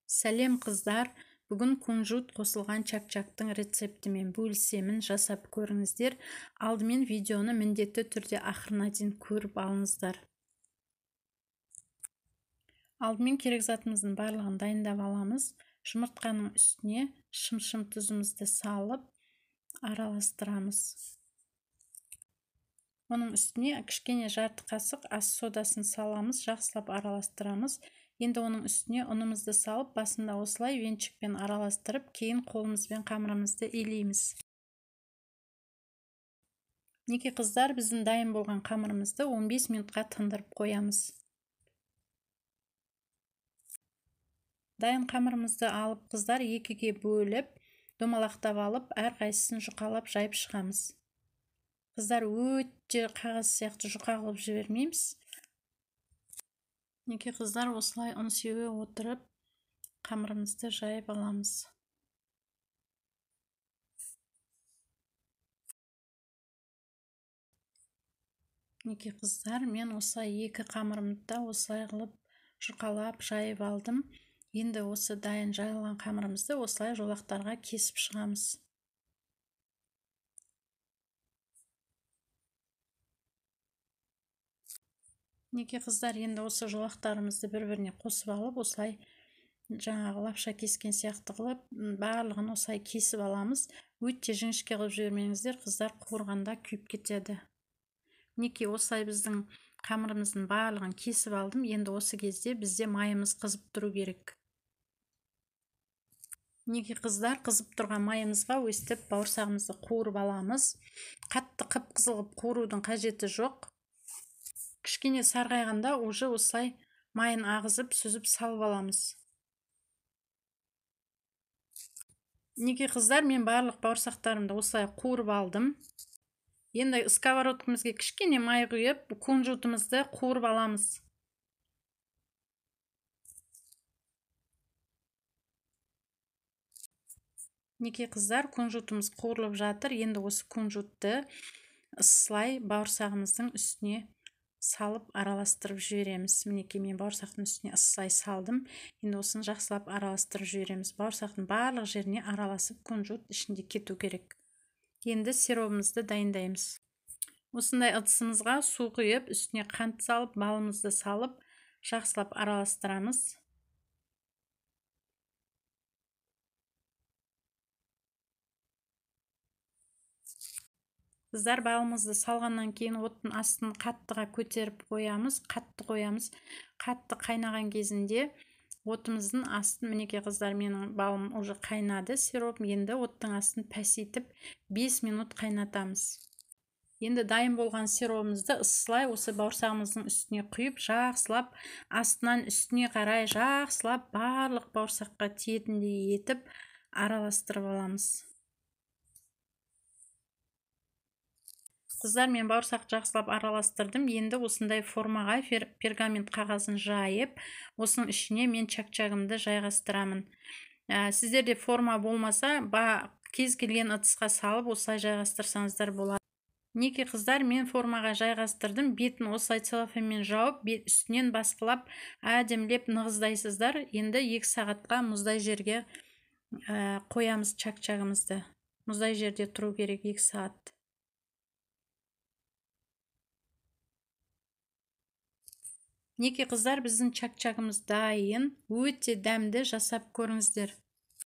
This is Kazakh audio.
Сәлем қыздар, бүгін кунжут қосылған чак-чактың рецептімен бөлісемін, жасап көріңіздер. Алдымен видеоны міндетті түрде ақырына дейін көріп алыңыздар. Алдымен керек затымыздың барлығын дайындап аламыз. Жұмыртқаның үстіне шым-шым тұзымызды салып араластырамыз. Оның үстіне кішкене жарты қасық ас содасын саламыз, жақсылап араластырамыз. Енді оның үстіне ұнымызды салып, басында осылай венчикпен араластырып, кейін қолымызбен қамырымызды илейміз. Неке қыздар, біздің дайын болған қамырымызды 15 минутқа тындырып қоямыз. Дайын қамырымызды алып, қыздар екіге бөліп, домалақтап алып, әрқайсысын жұқалап жайып шығамыз. Қыздар, өте қағаз сияқты жұқа қылып жібермейміз. Неке қыздар, осылай ұн сеуе отырып, қамырымызды жайып аламыз. Неке қыздар, мен осылай екі қамырымды да осылай қылып жұқалап жайып алдым. Енді осы дайын жайылған қамырымызды осылай жолақтарға кесіп шығамыз. Неке қыздар, енді осы жолақтарымызды бір-біріне қосып алып, осылай жаңағы лапша кескен сияқты қылып, барлығын осылай кесіп аламыз. Өте жіңішке қылып жібермеңіздер, қыздар, қуырғанда күйіп кетеді. Неке осылай біздің қамырымыздың барлығын кесіп алдым. Енді осы кезде бізде майымыз қызып тұру керек. Неке қыздар, қызып тұрған майымызға өстіп бауырсағымызды қуырып аламыз. Қатты қып-қызыл қылып қуырудың қажеті жоқ. Кішкене сарғайғанда уже осылай майын ағызып, сүзіп салып аламыз. Неке қыздар, мен барлық бауырсақтарымды осылай қуырып алдым. Енді сковородкамызға кішкене май құйып, кунжутымызды қуырып аламыз. Неке қыздар, кунжутымыз қуырылып жатыр. Енді осы кунжутты ысылай бауырсағымыздың үстіне салып араластырып жібереміз. Мінекей, мен бауырсақтың үстіне ысылай салдым. Енді осыны жақсылап араластырып жібереміз. Бауырсақтың барлық жеріне араласып, кунжут ішінде кету керек. Енді сиропымызды дайындаймыз. Осындай ыдысымызға су құйып, үстіне қант салып, балымызды салып, жақсылап араластырамыз. Қыздар, балымызды салғаннан кейін оттың астын қаттыға көтеріп қоямыз, қатты қоямыз. Қатты қайнаған кезінде отымыздың астын, мінеке қыздар, менің балым уже қайнады, сиропым. Енді оттың астын пәсейтіп 5 минут қайнатамыз. Енді дайын болған сиропымызды ысылай осы бауырсағымыздың үстіне құйып, жақсылап астынан үстіне қарай жақсылап барлық бауырсаққа тиетіндей етіп араластырып аламыз. Қыздар, мен бауырсақ жақсылап араластырдым. Енді осындай формаға пергамент қағазын жайып, осының ішіне мен чак-чагымды жайғастырамын. Сіздерде форма болмаса, кез келген ыдысқа салып, осылай жайғастырсаңыздар болады. Неке қыздар, мен формаға жайғастырдым. Бетін осылай целлофанмен жауып, үстінен басқылап, әдемілеп нығыздайсыздар. Енді 2 сағатқа мұздай жерге қоямыз чак-чагымызды. Мұздай жерде тұру керек 2 сағат. Неке қыздар, біздің чак-чагымыз дайын. Өте дәмді, жасап көріңіздер.